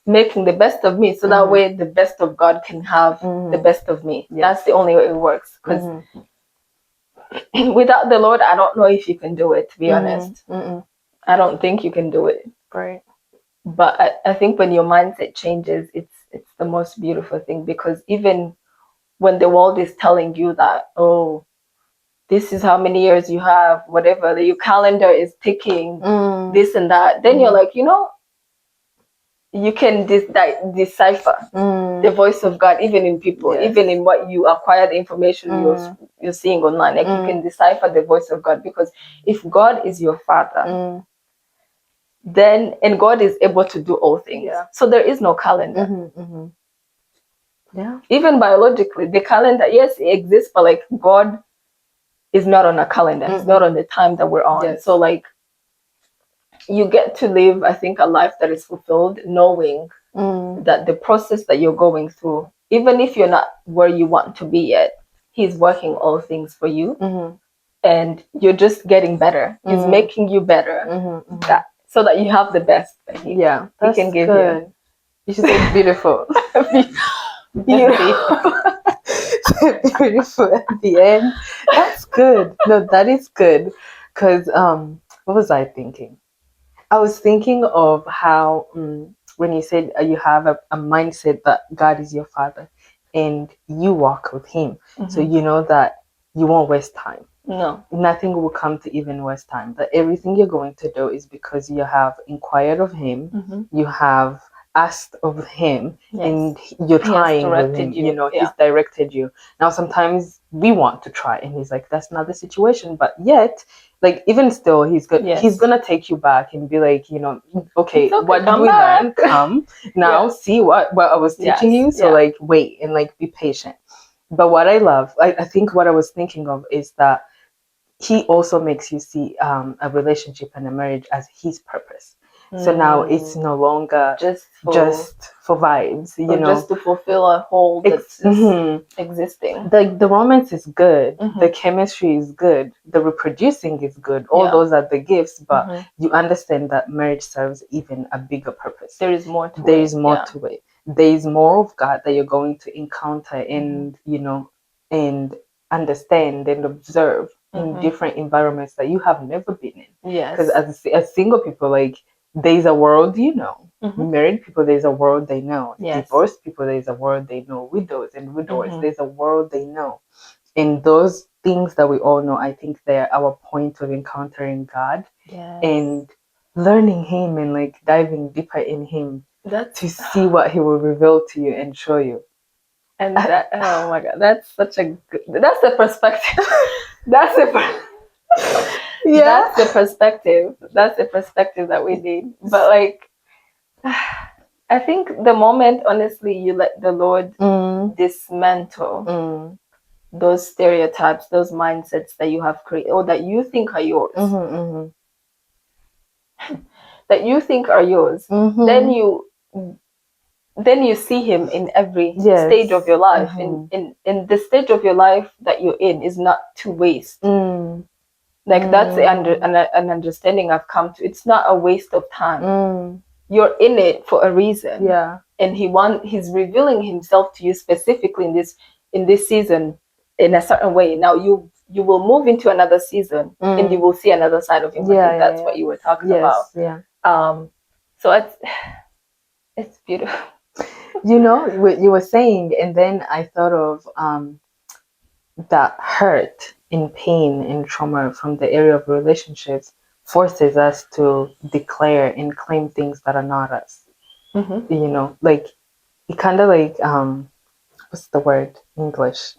making the best of me, so that way the best of God can have the best of me. Yes. That's the only way it works. Because without the Lord, I don't know if you can do it, to be honest. I don't think you can do it.
Right.
But I think when your mindset changes, it's the most beautiful thing, because even when the world is telling you that, oh, this is how many years you have, whatever, your calendar is ticking, this and that, then you're like, you can decipher the voice of God, even in people, even in what you acquire, the information you're seeing online. Like you can decipher the voice of God, because if God is your father, then, and God is able to do all things. So there is no calendar.
Yeah.
Even biologically, the calendar, yes, it exists, but like God is not on a calendar. He's not on the time that we're on. Yes. So like you get to live, I think, a life that is fulfilled, knowing that the process that you're going through, even if you're not where you want to be yet, he's working all things for you. And you're just getting better. He's making you better. So that you have the best that he can give you.
You should say beautiful.
Beautiful.
Beautiful at the end. That's good. No, that is good. Because what was I thinking? I was thinking of how when you said you have a mindset that God is your father and you walk with him. So you know that you won't waste time.
No.
Nothing will come to even waste time. That everything you're going to do is because you have inquired of him, you have asked of him, and you're trying with him. He's directed you. Now sometimes we want to try, and he's like, that's not the situation. But yet, like even still, he's gonna take you back and be like, okay, what did we learn? Come now, see what I was teaching you. So like wait and like be patient. But what I love, I think what I was thinking of is that he also makes you see a relationship and a marriage as his purpose. So now it's no longer just for vibes,
just to fulfill a hole that's existing.
The romance is good, the chemistry is good, the reproducing is good. All those are the gifts, but you understand that marriage serves even a bigger purpose.
There is more to it.
There is more to it. There is more of God that you're going to encounter and and understand and observe in different environments that you have never been in.
Yes.
Because as single people, like there's a world married people, there's a world they know. Divorced people, there's a world they know. Widows and widowers, there's a world they know. And those things that we all know, I think they're our point of encountering God and learning him and like diving deeper in him to see what he will reveal to you and show you.
And that, oh my God, that's such a good, that's the perspective. That's the perspective. That's the perspective that we need. But like, I think the moment, honestly, you let the Lord dismantle those stereotypes, those mindsets that you have created or that you think are yours, that you think are yours, then you see him in every stage of your life. In the stage of your life that you're in is not to waste. Like that's an understanding I've come to. It's not a waste of time. You're in it for a reason.
Yeah.
And he's revealing himself to you specifically in this season in a certain way. Now you will move into another season and you will see another side of him. I think that's what you were talking about.
Yeah.
So it's beautiful.
You know what you were saying, and then I thought of that hurt and pain and trauma from the area of relationships forces us to declare and claim things that are not us. You know, like it kind of like what's the word in English?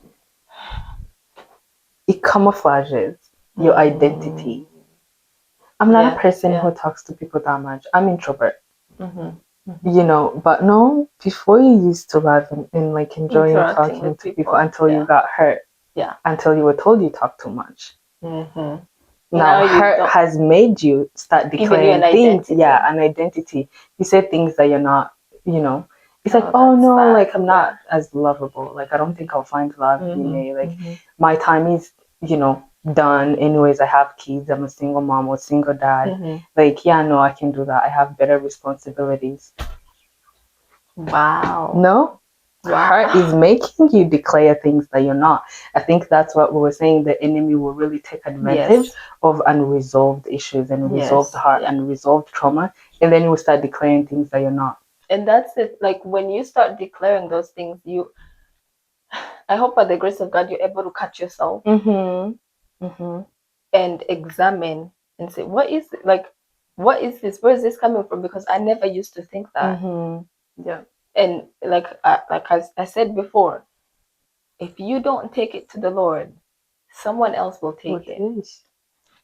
It camouflages your identity. I'm not a person who talks to people that much. I'm introvert. You know, but no, before you used to love and like enjoying talking to people until you got hurt.
Yeah.
Until you were told you talk too much.
Now
hurt has made you start declaring things. Yeah, an identity. You say things that you're not, you know. It's like, oh no, bad. Like I'm not as lovable. Like I don't think I'll find love in me. Like my time is, you know, done. Anyways, I have kids. I'm a single mom or single dad. Like, yeah, no, I can do that. I have better responsibilities.
Wow.
No? Hurt is making you declare things that you're not. I think that's what we were saying. The enemy will really take advantage of unresolved issues and resolved heart and resolved trauma, and then you will start declaring things that you're not.
And that's it. Like when you start declaring those things, I hope by the grace of God you're able to catch yourself and examine and say, what is it? Like, what is this? Where is this coming from? Because I never used to think that.
Yeah.
And like I said before, if you don't take it to the Lord, someone else will take it.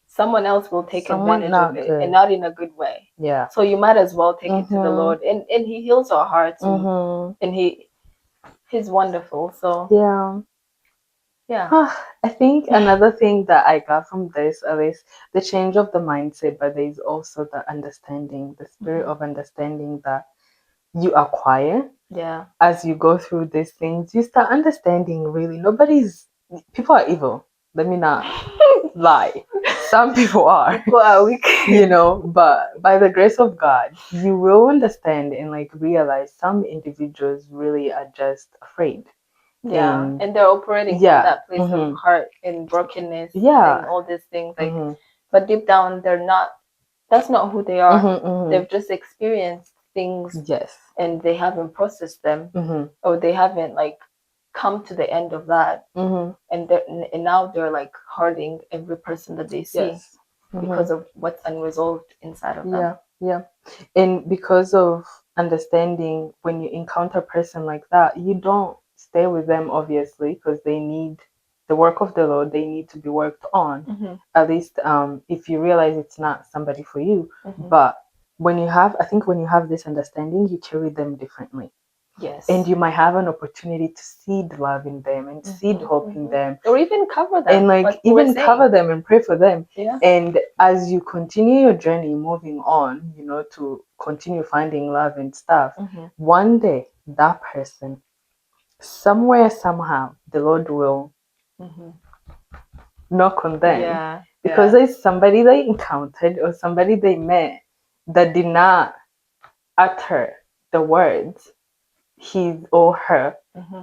Someone else will take advantage of it, and not in a good way.
Yeah.
So you might as well take it to the Lord, and He heals our hearts, and He's wonderful. So yeah.
I think another thing that I got from this, at least, the change of the mindset, but there's also the understanding, the spirit of understanding that you acquire.
Yeah.
As you go through these things, you start understanding really people are evil. Let me not lie. Some people are.
People are wicked.
You know, but by the grace of God, you will understand and like realize some individuals really are just afraid.
Yeah. And they're operating from that place of heart and brokenness and all these things. Like but deep down that's not who they are. They've just experienced things and they haven't processed them or they haven't like come to the end of that and now they're like hurting every person that they see because of what's unresolved inside of them.
And because of understanding, when you encounter a person like that, you don't stay with them obviously because they need the work of the Lord. They need to be worked on. At least if you realize it's not somebody for you. But when you have this understanding, you carry them differently.
Yes.
And you might have an opportunity to seed love in them and seed hope in them.
Or even cover them.
And like even cover them and pray for them.
Yeah.
And as you continue your journey moving on, you know, to continue finding love and stuff, one day that person, somewhere, somehow, the Lord will knock on them.
Yeah.
Because there's somebody they encountered or somebody they met that did not utter the words he or her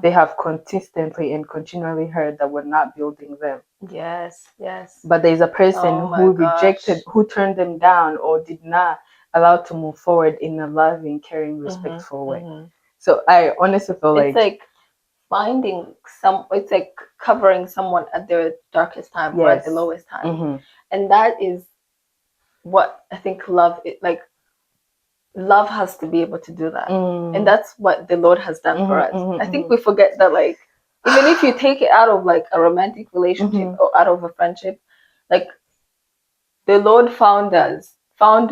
they have consistently and continually heard that were not building them.
Yes.
But there's a person who rejected, who turned them down or did not allow to move forward in a loving, caring, respectful way. So I honestly feel
it's like finding it's like covering someone at their darkest time or at the lowest time. And that is what I think love has to be able to do that. And that's what the Lord has done for us. I think we forget that, like, even if you take it out of like a romantic relationship or out of a friendship, like the Lord found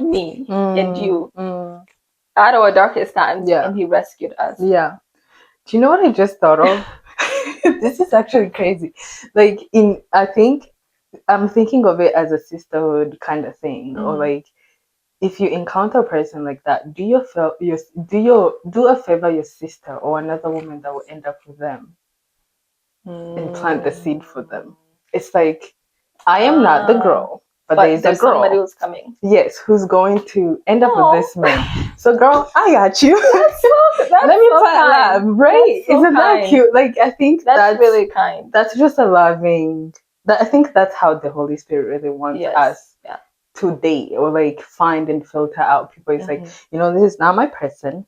me and you out of our darkest times and He rescued us.
Yeah. Do you know what I just thought of? This is actually crazy. Like I think I'm thinking of it as a sisterhood kind of thing, or like if you encounter a person like that, do a favor your sister or another woman that will end up with them and plant the seed for them. It's like I am not the girl, but there's a
somebody
girl.
who's coming.
Yes, who's going to end up
Oh.
with this man. So, girl, I got you.
That's
Let me
so
laugh,
kind.
right?
That's so
Isn't that
kind.
cute? Like, I think
That's really kind.
that's just a loving. That I think that's how the Holy Spirit really wants
Yes.
us
Yeah.
to date or like find and filter out people. It's like, this is not my person,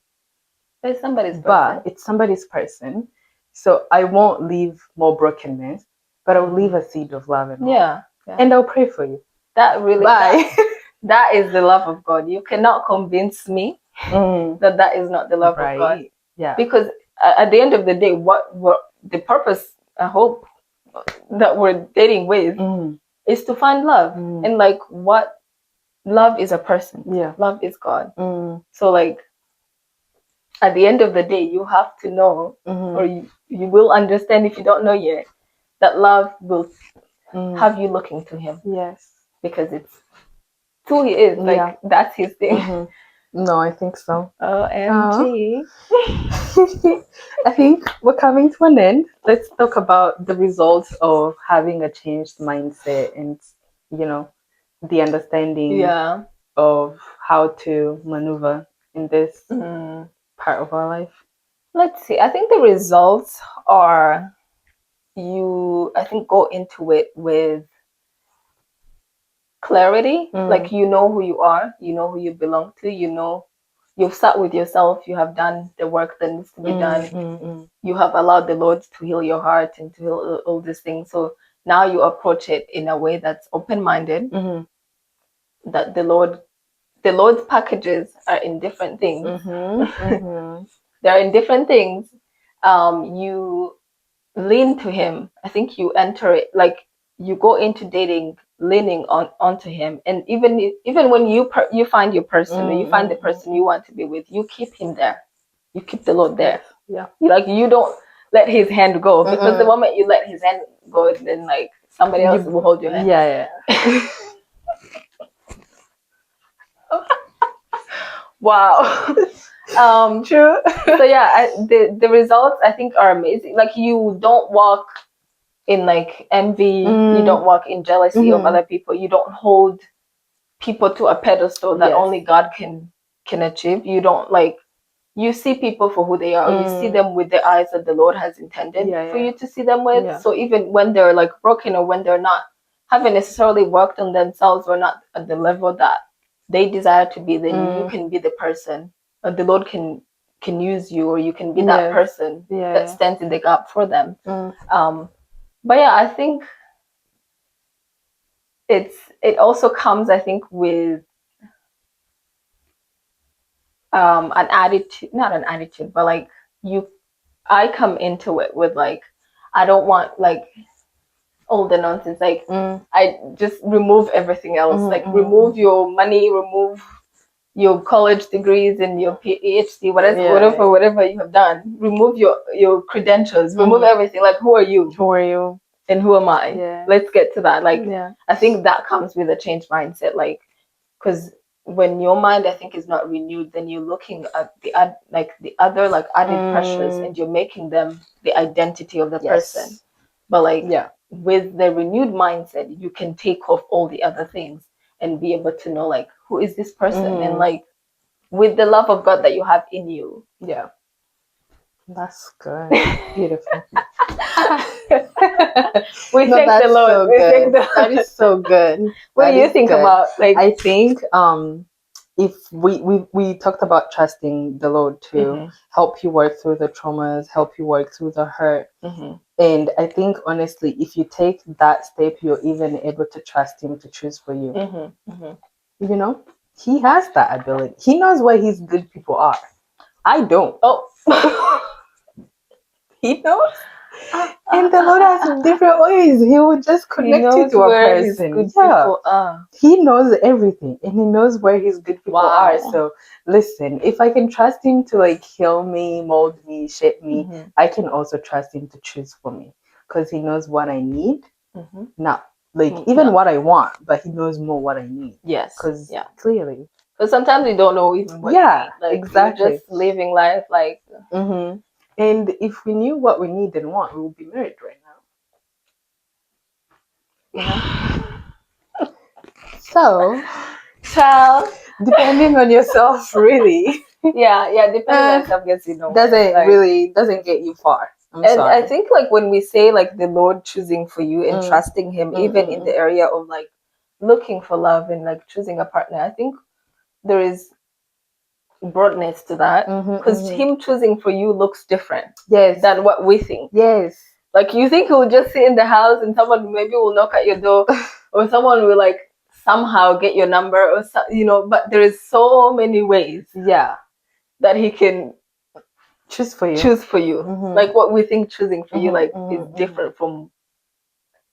It's somebody's
but
person.
it's somebody's person. So I won't leave more brokenness, but I'll leave a seed of love and hope.
Yeah.
And I'll pray for you.
That really.
Bye.
That is the love of God. You cannot convince me that is not the love of God.
Yeah.
Because at the end of the day, what the purpose, I hope, that we're dating with is to find love. And like, what love is a person.
Yeah.
Love is God. So like, at the end of the day, you have to know, or you will understand if you don't know yet, that love will have you looking to Him.
Yes.
Because it's who He is. Like, that's His thing.
No, I think so.
OMG.
I think we're coming to an end. Let's talk about the results of having a changed mindset and, the understanding of how to maneuver in this part of our life.
Let's see. I think the results are I think go into it with clarity. Like, you know who you are, you know who you belong to, you've sat with yourself, you have done the work that needs to be done. You have allowed the Lord to heal your heart and to heal all these things. So now you approach it in a way that's open-minded, that the Lord's packages are in different things. They're in different things. You lean to Him. I think you enter it, like, you go into dating leaning onto Him, and even when you find your person, or you find the person you want to be with, you keep Him there. You keep the Lord there.
Yeah.
Like, you don't let His hand go, because the moment you let His hand go, then like somebody else will hold your hand.
Yeah.
Wow.
True.
So yeah, the results, I think, are amazing. Like, you don't walk in like envy, you don't walk in jealousy of other people, you don't hold people to a pedestal that only God can achieve. You don't, like, you see people for who they are, or you see them with the eyes that the Lord has intended for you to see them with. So even when they're like broken, or when they're not, haven't necessarily worked on themselves, or not at the level that they desire to be, then you can be the person, or the Lord can use you, or you can be that person that stands in the gap for them. But yeah, I think it also comes, I think, with an attitude, not an attitude, but like, I come into it with like, I don't want like all the nonsense. Like, I just remove everything else. Like, remove your money, remove your college degrees and your PhD, whatever you have done. Remove your credentials. Remove everything. Like, who are you?
Who are you?
And who am I? Yeah. Let's get to that. Like, I think that comes with a changed mindset. Like, because when your mind, I think, is not renewed, then you're looking at the other like added pressures, and you're making them the identity of the person. But like, with the renewed mindset, you can take off all the other things and be able to know, like, who is this person, and like, with the love of God that you have in you.
Yeah. That's good. Beautiful.
We thank the Lord.
So good. That is so good.
What do you think about, like,
I think if we talked about trusting the Lord to help you work through the traumas, help you work through the hurt. And I think, honestly, if you take that step, you're even able to trust Him to choose for you. You know, He has that ability. He knows where His good people are. I don't.
Oh.
He knows. And the Lord has different ways. He will just connect you to a person. He knows everything, and He knows where His good people are. So listen, if I can trust Him to like heal me, mold me, shape me, I can also trust Him to choose for me, because He knows what I need. Not like even what I want, but He knows more what I need.
Yes.
Because clearly.
Because sometimes we don't know even what we need. Like,
exactly.
We're just living life like.
And if we knew what we need and want, we would be married right now. So,
Child.
depending on yourself, really,
Depending on yourself gets you nowhere.
doesn't get you far. I'm
and
sorry.
I think like when we say like the Lord choosing for you and trusting Him, even in the area of like looking for love and like choosing a partner, I think there is broadness to that because Him choosing for you looks different than what we think.
Yes.
Like you think He will just sit in the house and someone maybe will knock at your door or someone will like somehow get your number or but there is so many ways that He can
choose for you.
Like what we think choosing for you like is different from,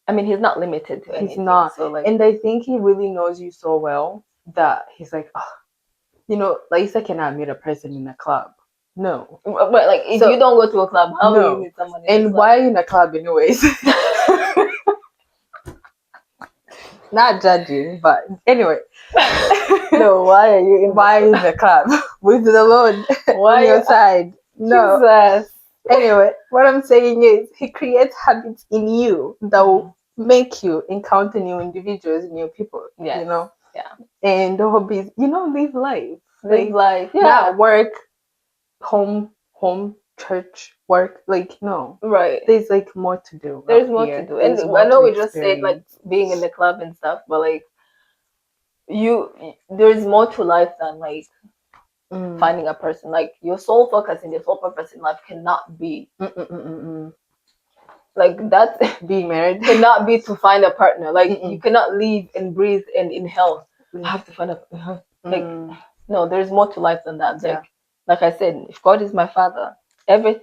I mean, He's not limited to anything.
He's not.
So like,
and I think He really knows you so well that He's like, oh, like you said, can I meet a person in a club? No.
But like if you don't go to a club, how will you meet someone in a club?
Why are you in a club anyways? Not judging, but anyway.
No, why are you in
the club with the Lord on your side? No.
Jesus.
Anyway, what I'm saying is He creates habits in you that will make you encounter new individuals, new people.
Yes.
Yeah. And the hobbies, live life.
Live life. Yeah.
Not work, home, church, work. Like, no.
Right.
There's like more to do.
There's more to do. And I know we just said like being in the club and stuff, but like there's more to life than like finding a person. Like your sole focus and your sole purpose in life cannot be like that.
Being married
cannot be to find a partner. Like you cannot live and breathe and inhale. I have to find a like no, there's more to life than that. Like I said, if God is my Father, every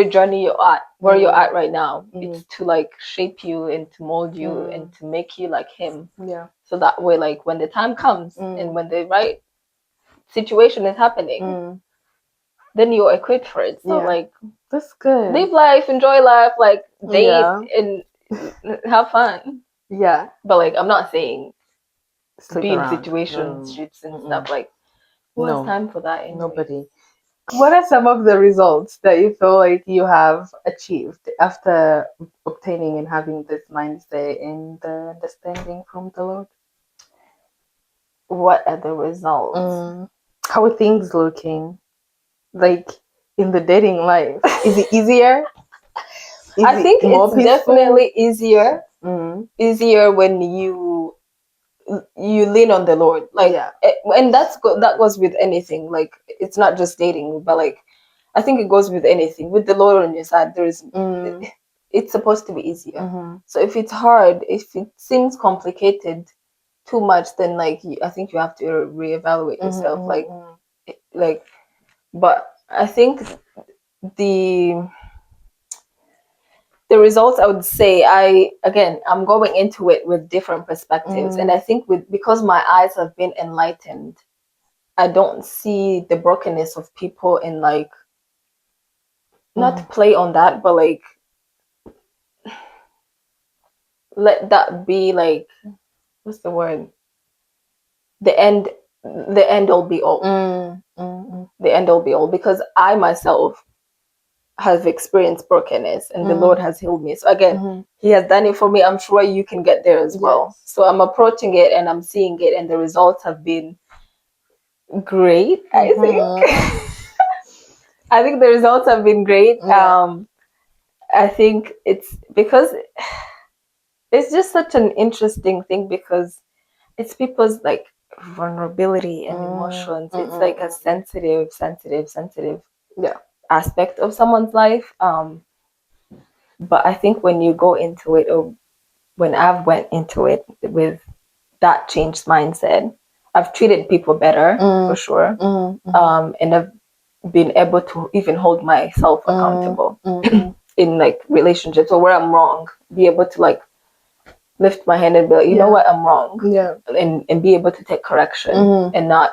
journey you're at, where you're at right now, it's to like shape you and to mold you and to make you like Him.
Yeah.
So that way, like when the time comes and when the right situation is happening, then you're equipped for it. So like,
that's good.
Live life, enjoy life, like date and have fun.
Yeah.
But like, I'm not saying
sleep
be in
around.
situationships and stuff. Like, who has time for that anyway?
Nobody. What are some of the results that you feel like you have achieved after obtaining and having this mindset and the understanding from the Lord?
What are the results?
How are things looking? Like in the dating life, is it easier?
I think it's definitely easier. Easier when you lean on the Lord, like, and that goes with anything. Like, it's not just dating, but like, I think it goes with anything. With the Lord on your side, it's supposed to be easier. So if it's hard, if it seems complicated too much, then like I think you have to reevaluate yourself. Like, but I think the results, I would say, I'm going into it with different perspectives. And I think because my eyes have been enlightened, I don't see the brokenness of people and like, not to play on that, but like, let that be like, what's the word? The end all be all. The end all be all, because I myself have experienced brokenness and the Lord has healed me. So again, He has done it for me. I'm sure you can get there as well. So I'm approaching it and I'm seeing it, and the results have been great, I think. I think the results have been great. I think it's because it's just such an interesting thing, because it's people's like vulnerability and emotions. It's like a sensitive aspect of someone's life. But I think when you go into it, or when I've went into it with that changed mindset, I've treated people better for sure. And I've been able to even hold myself accountable in like relationships, or where I'm wrong, be able to like lift my hand and be like, you know what, I'm wrong. And be able to take correction and not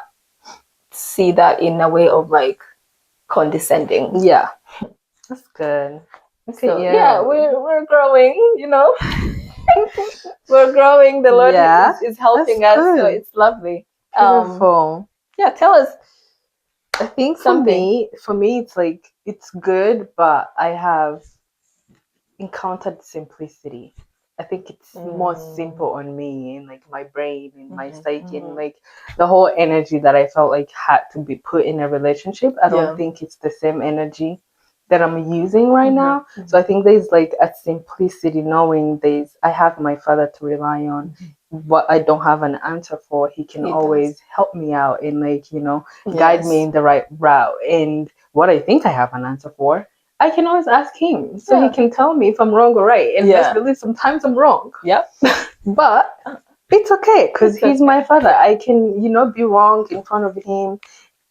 see that in a way of like condescending.
That's good.
Okay, so, we're growing, we're growing. The Lord is helping us, so it's lovely.
Beautiful.
Tell us.
I think for me, it's like, it's good, but I have encountered simplicity I think it's more simple on me and like my brain and my psyche and like the whole energy that I felt like had to be put in a relationship. I don't think it's the same energy that I'm using right now. So I think there's like a simplicity knowing I have my father to rely on. What I don't have an answer for, he can always help me out and like, you know, guide me in the right route. And what I think I have an answer for, I can always ask him, so he can tell me if I'm wrong or right. And best believe sometimes I'm wrong. Yep. But it's okay because he's my father. I can, you know, be wrong in front of him.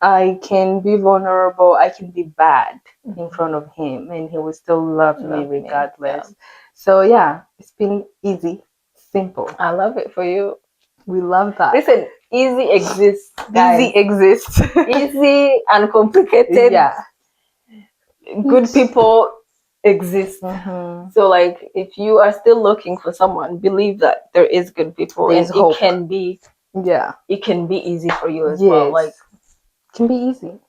I can be vulnerable. I can be bad in front of him, and he will still love me regardless. So yeah, it's been easy, simple.
I love it for you.
We love that.
Listen, easy exists, guys.
Easy exists.
Easy and complicated.
Yeah.
Good people exist. So like if you are still looking for someone, believe that there is good people.
There's hope.
It can be it can be easy for you as well. Like
it can be easy.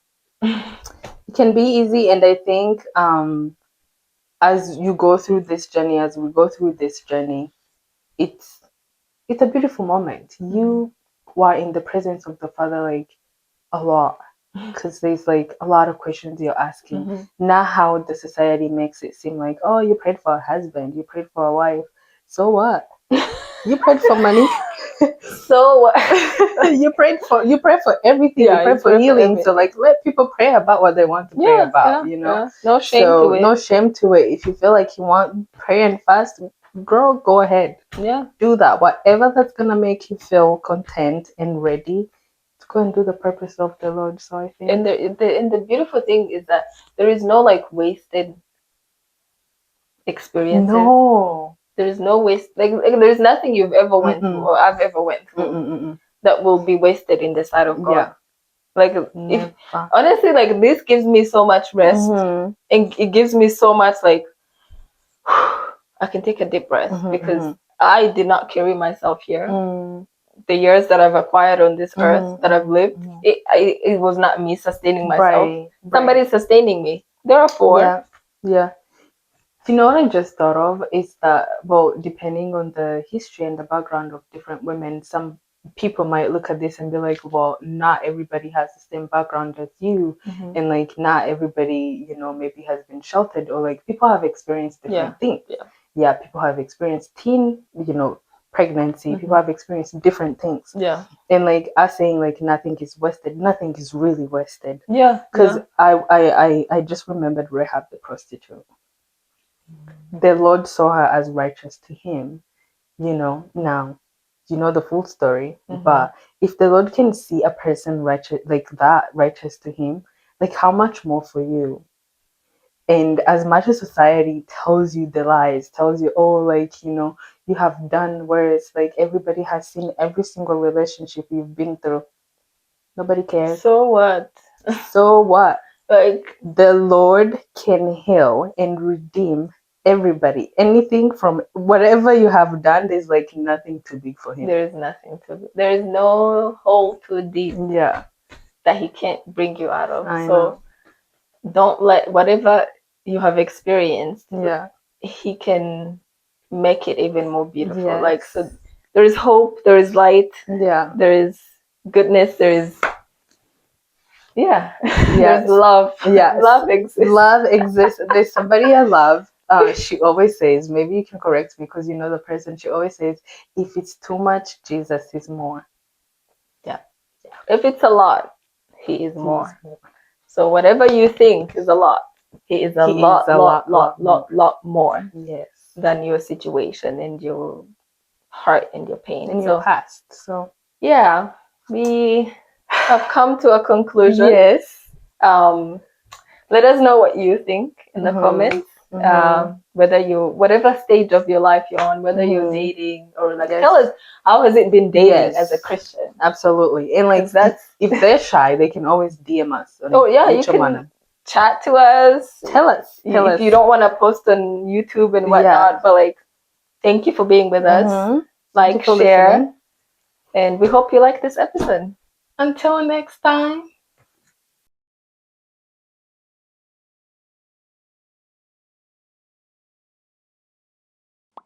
It can be easy, and I think as you go through this journey, as we go through this journey, it's a beautiful moment. You are in the presence of the Father like a lot. Because there's like a lot of questions you're asking. Not how the society makes it seem like, oh, you prayed for a husband, you prayed for a wife. So what? You prayed for money.
So what?
you pray for everything. You pray for healing. So like let people pray about what they want to pray about, you know.
No shame to it.
No shame to it. If you feel like you want pray and fast, girl, go ahead. Yeah. Do that. Whatever that's gonna make you feel content and ready. Go and do the purpose of the Lord. So I think,
and the beautiful thing is that there is no like wasted experiences.
No,
there is no waste. Like there's nothing you've ever went through or I've ever went through that will be wasted in the sight of God. Yeah. Like if honestly, like this gives me so much rest, and it gives me so much like I can take a deep breath because I did not carry myself here. The years that I've acquired on this earth that I've lived, it was not me sustaining myself. Right. Somebody's sustaining me. Therefore,
yeah. You know what I just thought of is that, well, depending on the history and the background of different women, some people might look at this and be like, well, not everybody has the same background as you, and like not everybody, you know, maybe has been sheltered, or like people have experienced different things. Yeah, people have experienced teen, you know, pregnancy. People have experienced different things. Yeah. And like us saying like nothing is wasted, nothing is really wasted. Yeah. Because I just remembered Rahab the prostitute. The Lord saw her as righteous to him, you know. Now, you know the full story, but if the Lord can see a person righteous like that, righteous to him, like how much more for you? And as much as society tells you the lies, tells you, oh, like, you know, you have done worse, like everybody has seen every single relationship you've been through. Nobody cares.
So what?
So what?
Like
the Lord can heal and redeem everybody. Anything from whatever you have done, there's like nothing too big for him.
There is nothing too big. There is no hole too deep. Yeah. That he can't bring you out of. I know. Don't let whatever you have experienced. Yeah. He can make it even more beautiful. Yes. Like so there is hope, there is light. Yeah. There is goodness, there is there's love.
Yeah.
Love exists.
Love exists. There's somebody I love. She always says, maybe you can correct me because you know the person, she always says, if it's too much, Jesus is more.
Yeah. If it's a lot, he is more. So whatever you think is a lot, he is a lot more. Yes. Than your situation and your heart and your pain.
And your past. So
yeah, we have come to a conclusion.
Yes.
Let us know what you think in the comments. Whether whatever stage of your life you're on, whether you're dating or like tell us how has it been dating as a Christian.
Absolutely. And like that's if they're shy, they can always DM us.
You can chat to us.
Tell us.
If you don't want to post on YouTube and whatnot, but like thank you for being with us. Like, share, and we hope you like this episode.
Until next time.